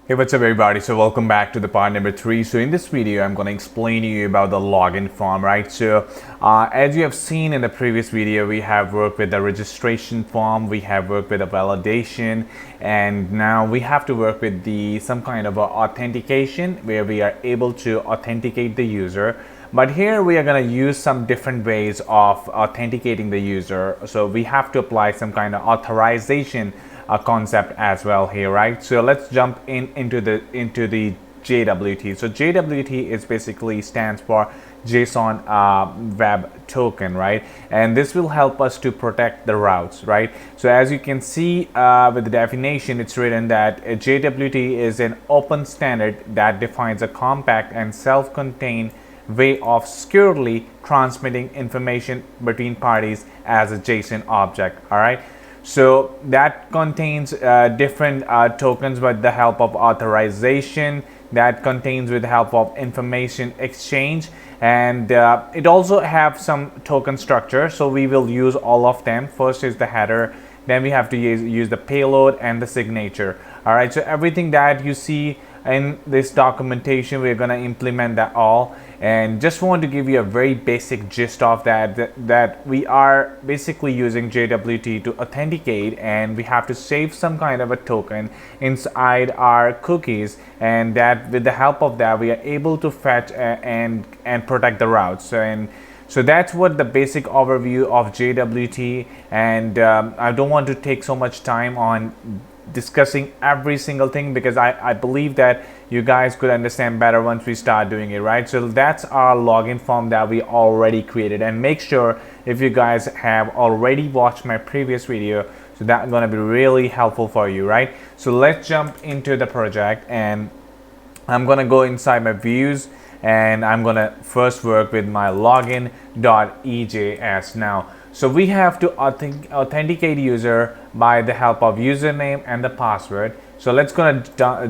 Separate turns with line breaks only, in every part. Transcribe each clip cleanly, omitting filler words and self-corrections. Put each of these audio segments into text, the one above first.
Hey, what's up everybody? So welcome back to the part number 3. So in this video, I'm going to explain to you about the login form, right? So as you have seen in the previous video, we have worked with the registration form, we have worked with the validation, and now we have to work with some kind of authentication where we are able to authenticate the user. But here we are going to use some different ways of authenticating the user. So we have to apply some kind of authorization concept as well here, right? So let's jump into the JWT. So JWT is basically stands for JSON Web Token, right? And this will help us to protect the routes, right? So as you can see with the definition, it's written that a JWT is an open standard that defines a compact and self-contained way of securely transmitting information between parties as a JSON object. All right. So that contains different tokens with the help of authorization, that contains with the help of information exchange, and it also have some token structure. So we will use all of them. First is the header, then we have to use the payload and the signature. All right, so everything that you see in this documentation, we're going to implement that all, and just want to give you a very basic gist of that we are basically using JWT to authenticate, and we have to save some kind of a token inside our cookies, and that with the help of that we are able to fetch and protect the routes. So that's what the basic overview of JWT, and I don't want to take so much time on discussing every single thing because I believe that you guys could understand better once we start doing it, right? So that's our login form that we already created, and make sure if you guys have already watched my previous video, so that's going to be really helpful for you, right? So let's jump into the project, and I'm going to go inside my views, and I'm going to first work with my login.ejs now. So we have to authenticate user by the help of username and the password. So let's gonna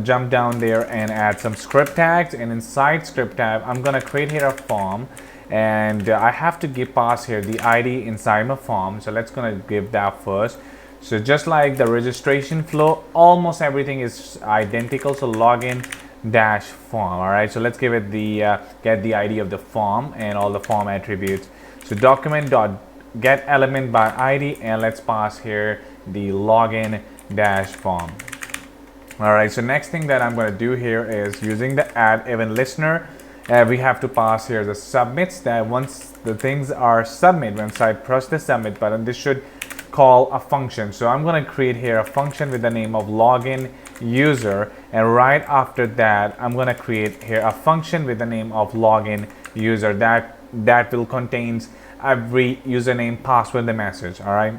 jump down there and add some script tags, and inside script tag I'm gonna create here a form, and I have to pass here the ID inside my form. So let's gonna give that first. So just like the registration flow, almost everything is identical. So login dash form. All right, so let's give it the get the ID of the form and all the form attributes. So document dot get element by ID, and let's pass here the login dash form. All right, so next thing that I'm going to do here is using the add event listener, we have to pass here the submits, that once the things are submit, once I press the submit button, this should call a function. So I'm going to create here a function with the name of login user, and right after that I'm going to create here a function with the name of login user that will contains every username, password, the message. All right,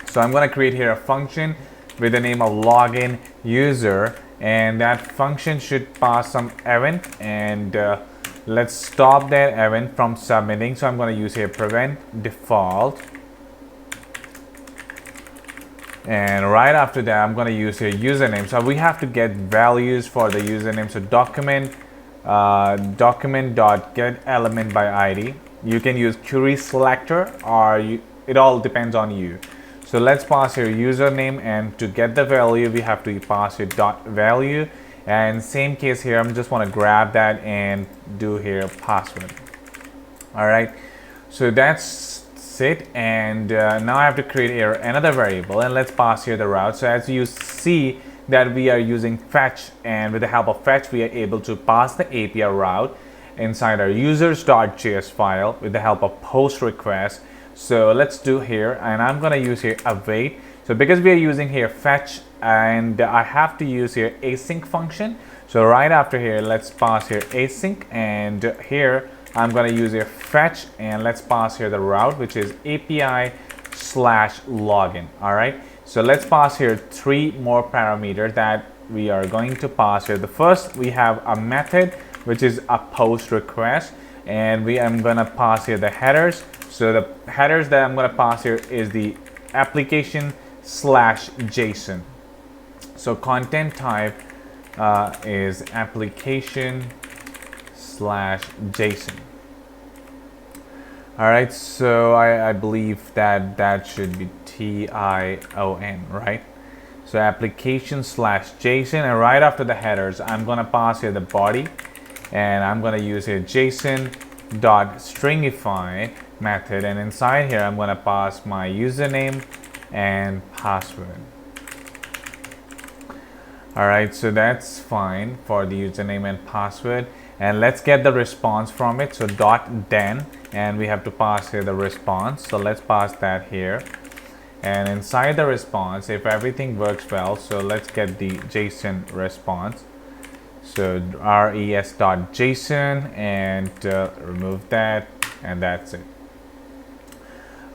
so I'm going to create here a function with the name of login user, and that function should pass some event, and let's stop that event from submitting. So I'm going to use here prevent default, and right after that I'm going to use here username. So we have to get values for the username. So document dot get element by ID. You can use query selector, or it all depends on you. So let's pass here username, and to get the value we have to pass here dot value, and same case here I'm just want to grab that and do here password. All right, so that's it, and now I have to create here another variable, and let's pass here the route. So as you see that we are using fetch, and with the help of fetch we are able to pass the API route inside our users.js file with the help of post request. So let's do here, and I'm going to use here await. So because we are using here fetch, and I have to use here async function, so right after here let's pass here async, and here I'm going to use here fetch, and let's pass here the route, which is API/login. all right, so let's pass here 3 more parameters that we are going to pass here. The first, we have a method which is a post request, and I'm going to pass here the headers. So the headers that I'm going to pass here is the application/JSON. So content type is application/JSON. All right, so I believe that should be TION, right? So application/JSON, and right after the headers, I'm going to pass here the body, and I'm going to use here Json.Stringify method, and inside here I'm going to pass my username and password. Alright, so that's fine for the username and password, and let's get the response from it. So .den, and we have to pass here the response, so let's pass that here. And inside the response, if everything works well, so let's get the JSON response. So res.json, and remove that, and that's it.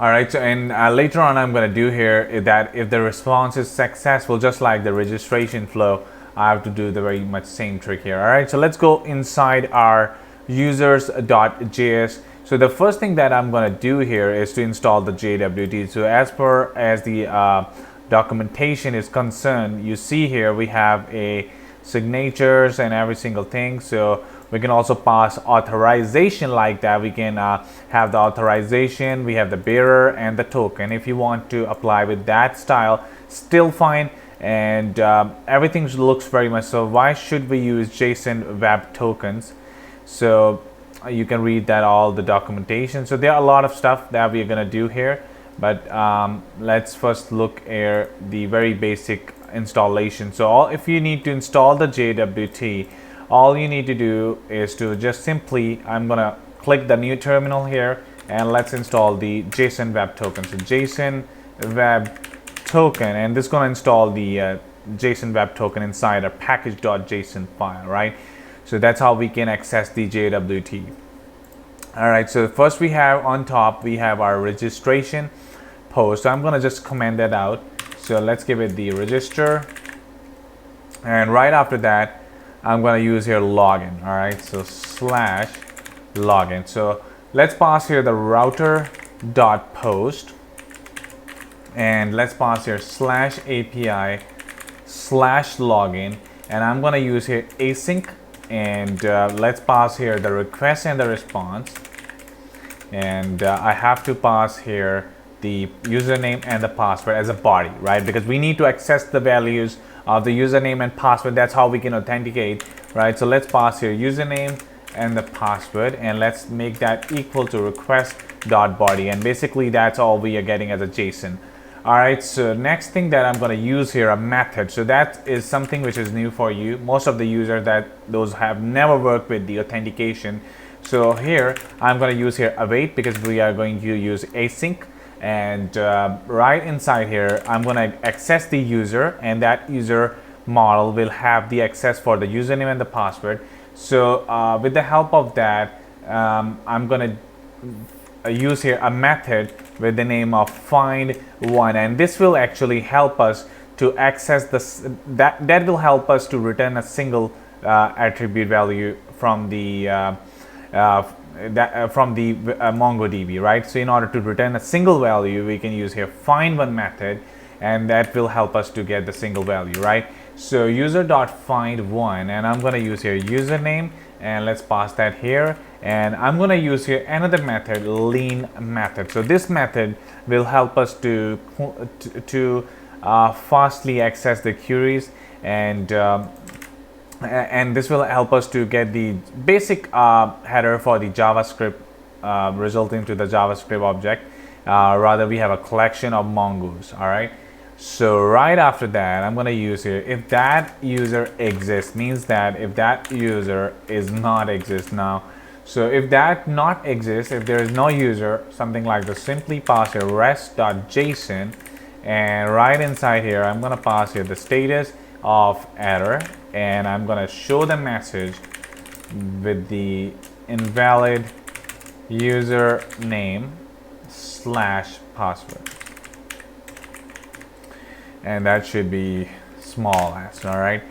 Alright, so and later on I'm going to do here is that if the response is successful, just like the registration flow, I have to do the very much same trick here. Alright, so let's go inside our users.js. So the first thing that I'm going to do here is to install the JWT. So as far as the documentation is concerned, you see here we have a signatures and every single thing. So we can also pass authorization like that. We can have the authorization, we have the bearer and the token. If you want to apply with that style, still fine. And everything looks very much so. Why should we use JSON web tokens? So you can read that all the documentation. So there are a lot of stuff that we are going to do here, but let's first look at the very basic installation. So if you need to install the JWT, all you need to do is to just simply, I'm going to click the new terminal here, and let's install the JSON web token. So JSON web token, and this is going to install the JSON web token inside a package.json file, right? So that's how we can access the JWT. Alright, so first we have on top, we have our registration post. So I'm going to just comment that out. So let's give it the register. And right after that, I'm going to use here login. Alright, so /login. So let's pass here the router.post. And let's pass here /API/login. And I'm going to use here async. And let's pass here the request and the response, and I have to pass here the username and the password as a body, right? Because we need to access the values of the username and password. That's how we can authenticate, right? So let's pass here username and the password, and let's make that equal to request.body, and basically that's all we are getting as a JSON. Alright, so next thing that I'm going to use here, a method. So that is something which is new for you. Most of the users those have never worked with the authentication. So here I'm going to use here await, because we are going to use async, and right inside here I'm going to access the user, and that user model will have the access for the username and the password. So with the help of that, I'm going to use here a method with the name of find1, and this will actually help us to access this, that will help us to return a single attribute value from the MongoDB, right? So in order to return a single value, we can use here find1 method, and that will help us to get the single value, right? So user.find1, and I'm going to use here username, and let's pass that here. And I'm going to use here another method, lean method. So this method will help us to fastly access the queries, and this will help us to get the basic header for the JavaScript resulting to the JavaScript object. Rather, we have a collection of Mongos. All right. So right after that, I'm going to use here if that user exists, means that if that user is not exist now. So if that not exists, if there is no user, something like this, simply pass here rest.json, and right inside here I'm going to pass here the status of error, and I'm going to show the message with the invalid username / password, and that should be small as. All right,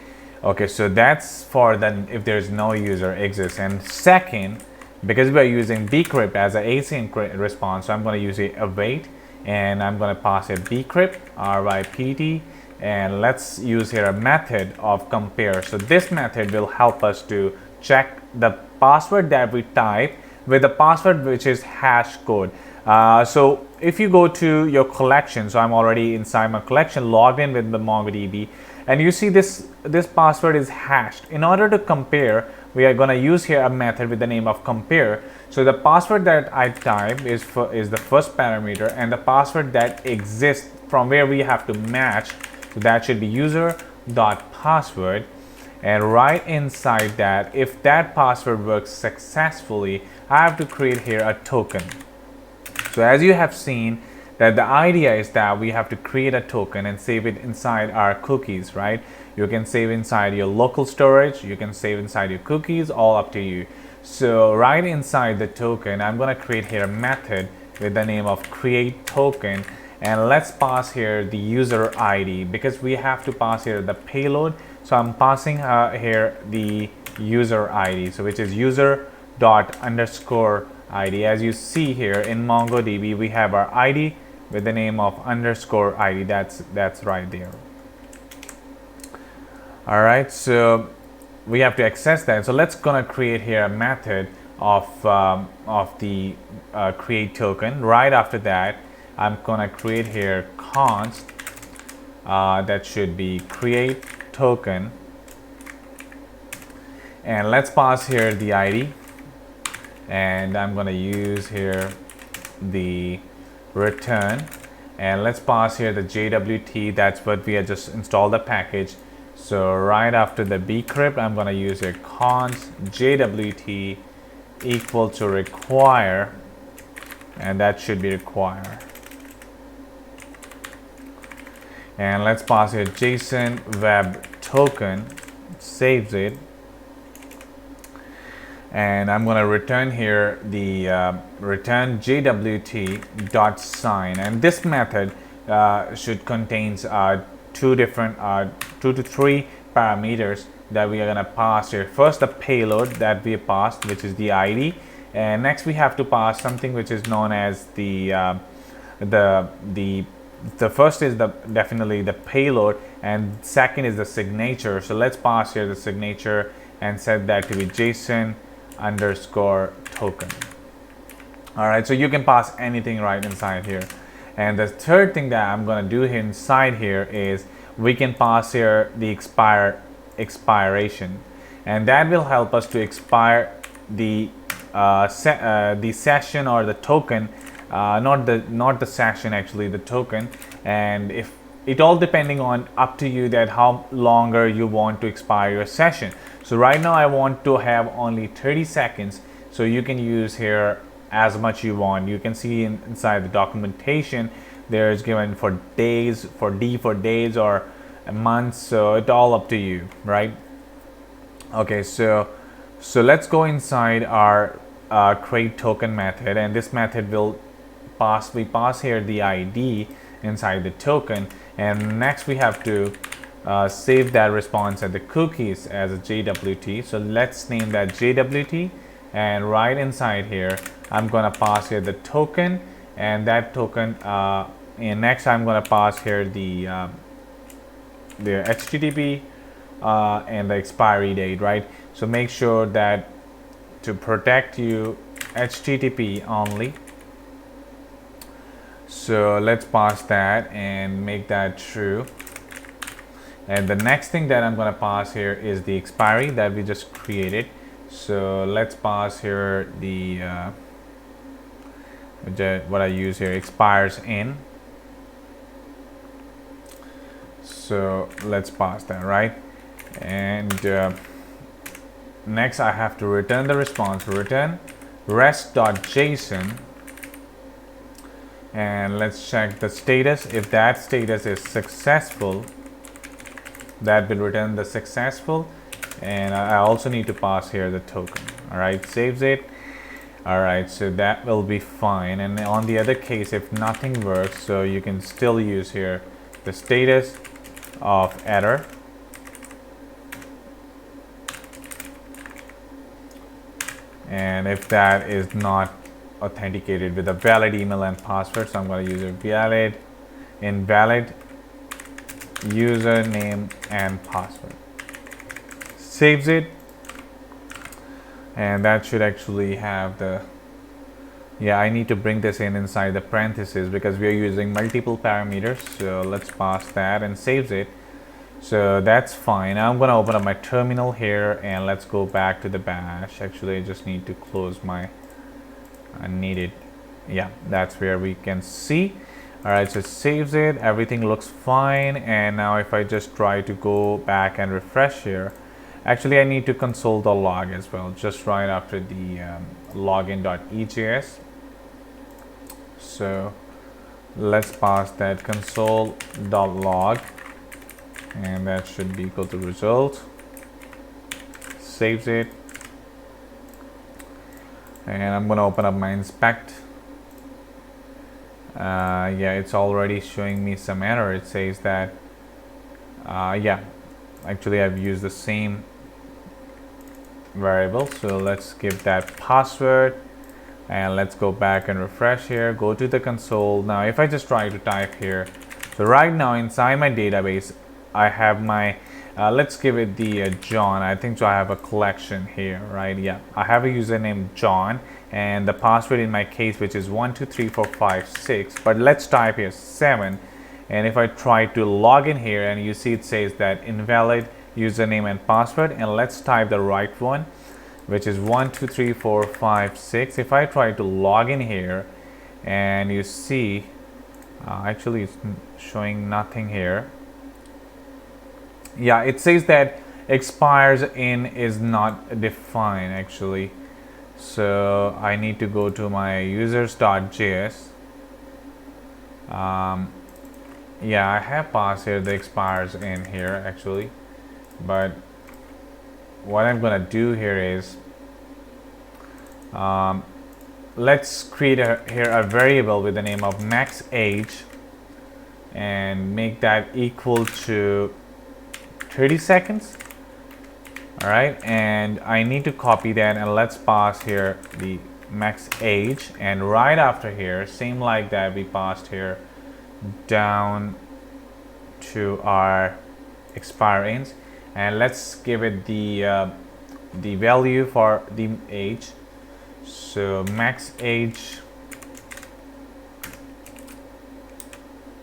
okay, so that's for then if there's no user exists. And second, because we are using bcrypt as an async response, so I'm going to use a await, and I'm going to pass a bcrypt RYPT, and let's use here a method of compare. So this method will help us to check the password that we type with the password which is hash code. So if you go to your collection, so I'm already inside my collection, logged in with the MongoDB, and you see this password is hashed. In order to compare, we are going to use here a method with the name of compare. So the password that I type is the first parameter, and the password that exists from where we have to match, so that should be user.password. And right inside that, if that password works successfully, I have to create here a token. So as you have seen, that the idea is that we have to create a token and save it inside our cookies, right? You can save inside your local storage, you can save inside your cookies, all up to you. So right inside the token, I'm going to create here a method with the name of create token, and let's pass here the user ID, because we have to pass here the payload. So I'm passing here the user ID, so which is user._ID. As you see here in MongoDB, we have our ID with the name of _ID. That's right there. All right, so we have to access that. So let's gonna create here a method of the create token. Right after that, I'm gonna create here const that should be create token, and let's pass here the ID, and I'm gonna use here the return, and let's pass here the JWT. That's what we had just installed the package. So right after the bcrypt, I'm gonna use a const JWT equal to require, and that should be require. And let's pass here JSON web token, saves it, and I'm going to return here the return JWT dot sign, and this method should contains two to three parameters that we are going to pass here. First, the payload that we passed, which is the ID, and next we have to pass something which is known as the first is definitely the payload, and second is the signature. So let's pass here the signature and set that to be JSON underscore token. All right, so you can pass anything right inside here. And the third thing that I'm going to do here inside here is we can pass here the expire expiration, and that will help us to expire the session or the token, not the session, actually the token. And if it all depending on up to you that how longer you want to expire your session. So right now I want to have only 30 seconds, so you can use here as much you want. You can see inside the documentation there is given for days, for days or months, so it's all up to you, right? Okay, so let's go inside our create token method, and this method will pass here the ID inside the token, and next we have to save that response at the cookies as a JWT. So let's name that JWT, and right inside here I'm gonna pass here the token, and that token and next I'm gonna pass here the HTTP and the expiry date, right? So make sure that to protect you HTTP only. So let's pass that and make that true. And the next thing that I'm going to pass here is the expiry that we just created. So let's pass here the what I use here, expires in. So let's pass that, right? And next I have to return the response, return rest.json, and let's check the status. If that status is successful, that will return the successful, and I also need to pass here the token. All right, saves it. All right, so that will be fine. And on the other case, if nothing works, so you can still use here the status of error, and if that is not authenticated with a valid email and password, so I'm going to use a valid invalid username and password. Saves it, and that should actually have the Yeah, I need to bring this in inside the parentheses because we are using multiple parameters. So let's pass that and saves it. So that's fine. Now I'm going to open up my terminal here and let's go back to the bash. Actually, I just need to close my unneeded. Yeah, that's where we can see. All right, so it saves it. Everything looks fine. And now if I just try to go back and refresh here, actually I need to console the log as well, just right after the login.ejs. So let's pass that console.log and that should be equal to result. Saves it. And I'm going to open up my inspect. Yeah, it's already showing me some error. It says that, yeah, actually I've used the same variable. So let's give that password and let's go back and refresh here. Go to the console. Now, if I just try to type here, so right now inside my database, I have my, let's give it the John. I think so. I have a collection here, right? Yeah, I have a username John and the password in my case, which is 123456. But let's type here 7. And if I try to log in here, and you see it says that invalid username and password, and let's type the right one, which is 123456. If I try to log in here, and you see, actually it's showing nothing here. Yeah, it says that expires in is not defined actually. So I need to go to my users.js. Yeah, I have passed here the expires in here actually, but what I'm gonna do here is let's create here a variable with the name of max age and make that equal to 30 seconds. All right, and I need to copy that and let's pass here the max age, and right after here, same like that, we passed here down to our expire ins, and let's give it the value for the age. So max age,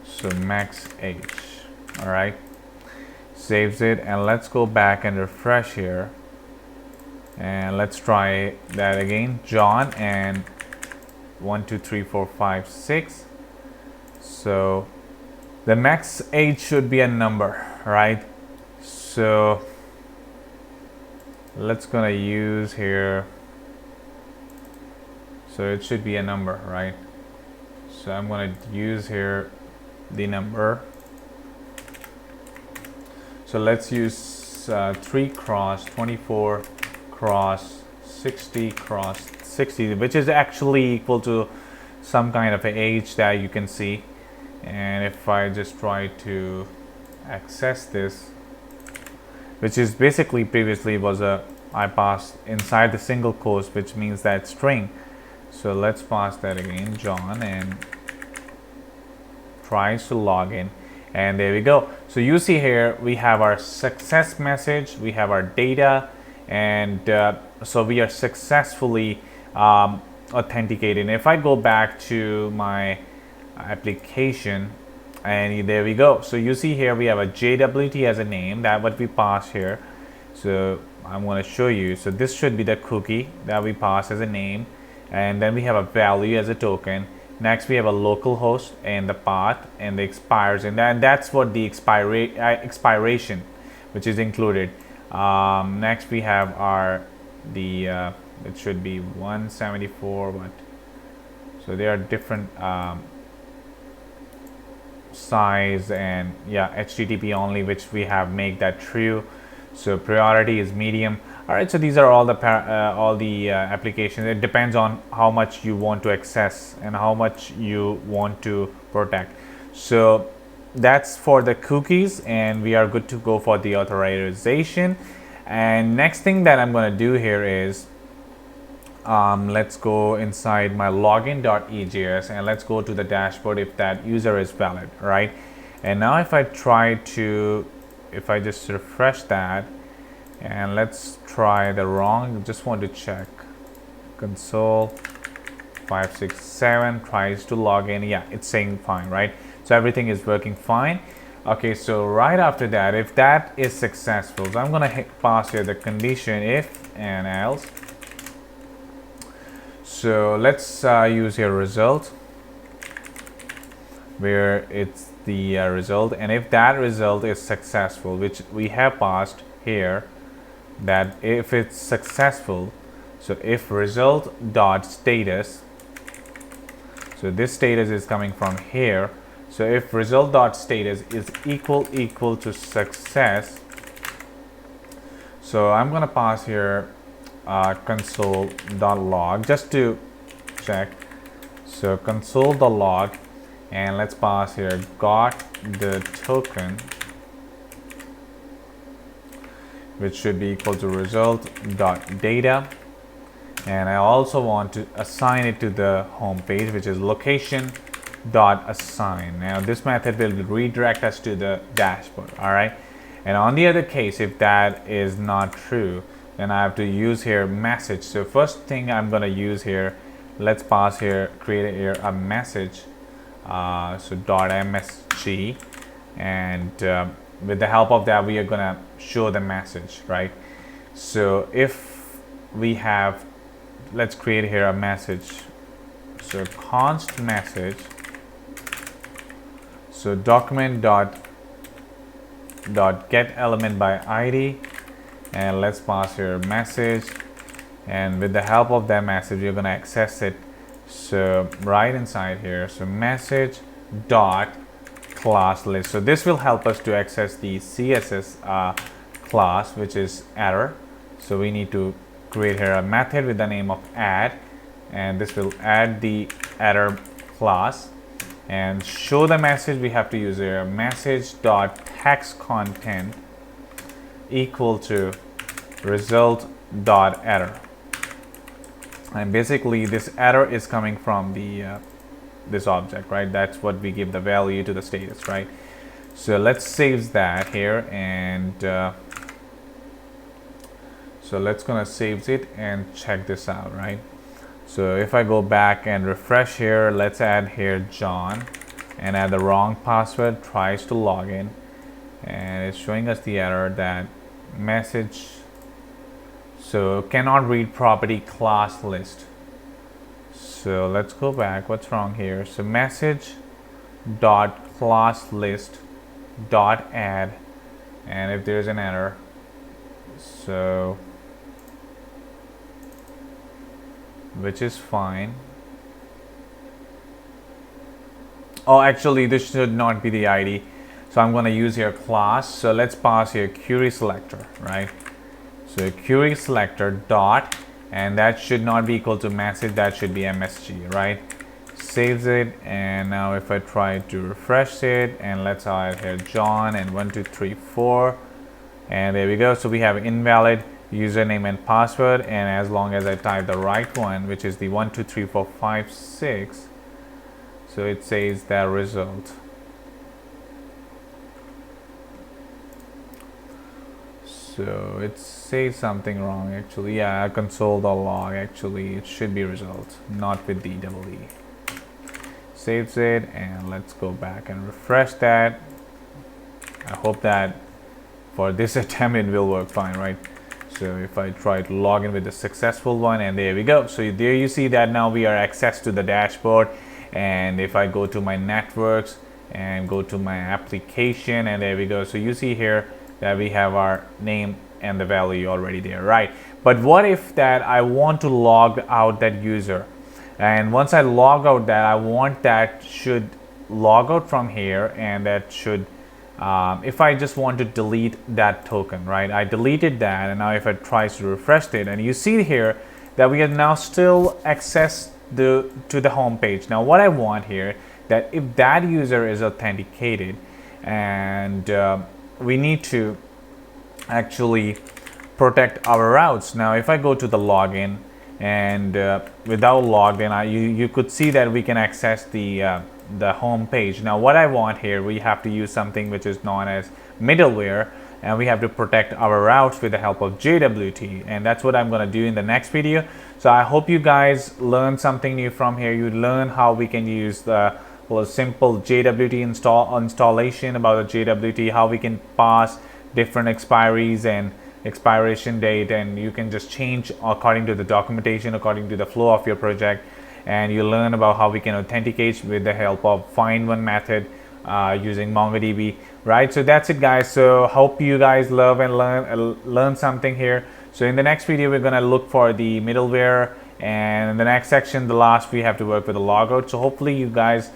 so max age. All right, saves it, and let's go back and refresh here and let's try that again. John and 123456. So the max age should be a number, right? So let's gonna use here, so it should be a number, right? So I'm gonna use here the number. So let's use 3 cross 24 cross 60 cross 60, which is actually equal to some kind of an age that you can see. And if I just try to access this, which is basically previously was I passed inside the single quotes, which means that string. So let's pass that again, John, and tries to log in. And there we go. So you see here we have our success message, we have our data, and so we are successfully authenticated. If I go back to my application, and there we go. So you see here we have a JWT as a name, that what we pass here. So I'm going to show you. So this should be the cookie that we pass as a name, and then we have a value as a token. Next we have a local host and the path and the expires, and that's what the expiration which is included. Next we have our it should be 174, but so there are different size, and yeah, HTTP only, which we have make that true. So priority is medium. All right, so these are all the applications. It depends on how much you want to access and how much you want to protect. So that's for the cookies, and we are good to go for the authorization. And next thing that I'm going to do here is let's go inside my login.ejs and let's go to the dashboard if that user is valid, right? And now if I just refresh that, and let's try the wrong, just want to check console 567 tries to log in. Yeah, it's saying fine, right? So everything is working fine. Okay, so right after that, if that is successful, so I'm gonna pass here the condition if and else. So let's use here result, where it's the result, and if that result is successful, which we have passed here, that if it's successful, so if result dot status, so this status is coming from here, so if result dot status is equal to success, so I'm gonna pass here console.log just to check. So console.log, and let's pass here got the token, which should be equal to result.data, and I also want to assign it to the home page, which is location.assign. Now this method will redirect us to the dashboard. All right, and on the other case, if that is not true, then I have to use here message. So first thing I'm going to use here, let's pass here, create here a message, so .msg, and with the help of that we are going to show the message, right? So if we have, let's create here a message, so const message, so document dot get element by id, and let's pass here message, and with the help of that message we're going to access it. So right inside here, so message dot class list, so this will help us to access the css class, which is error. So we need to create here a method with the name of add, and this will add the error class, and show the message. We have to use here message dot text content equal to result dot error, and basically this error is coming from the this object, right? That's what we give the value to the status, right? So let's save that here, and so let's gonna save it and check this out, right? So if I go back and refresh here, let's add here John, and add the wrong password, tries to log in, and it's showing us the error that message, so cannot read property class list. So let's go back, what's wrong here? So message dot class list dot add, and if there's an error, so which is fine. Oh, actually this should not be the ID, so I'm going to use here class. So let's pass here query selector, right? So query selector dot, and that should not be equal to message, that should be MSG, right? Saves it, and now if I try to refresh it, and let's add here John and 1 2 3 4, and there we go. So we have invalid username and password, and as long as I type the right one, which is the 1 2 3 4 5 6, so it says that result. So it says something wrong actually. Yeah, console.log, actually it should be result, not with the double E. Saves it, and let's go back and refresh that. I hope that for this attempt it will work fine, right? So if I try to log in with the successful one, and there we go. So there you see that now we are access to the dashboard, and if I go to my networks and go to my application, and there we go. So you see here that we have our name and the value already there, right? But what if that I want to log out that user, and once I log out that, I want that should log out from here, and that should if I just want to delete that token, right? I deleted that, and now if I try to refresh it, and you see here that we are now still access to the home page. Now what I want here, that if that user is authenticated, and we need to actually protect our routes. Now if I go to the login, and without logged in, you could see that we can access the home page. Now what I want here, we have to use something which is known as middleware, and we have to protect our routes with the help of JWT, and that's what I'm going to do in the next video. So I hope you guys learn something new from here. You learn how we can use the simple JWT installation about the JWT, how we can pass different expiries and expiration date, and you can just change according to the documentation, according to the flow of your project. And you learn about how we can authenticate with the help of find one method using MongoDB, right? So that's it, guys. So hope you guys love and learn something here. So in the next video, we're gonna look for the middleware, and in the next section, the last, we have to work with the logout. So hopefully you guys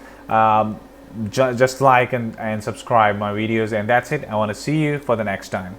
just like and subscribe my videos, and that's it. I want to see you for the next time.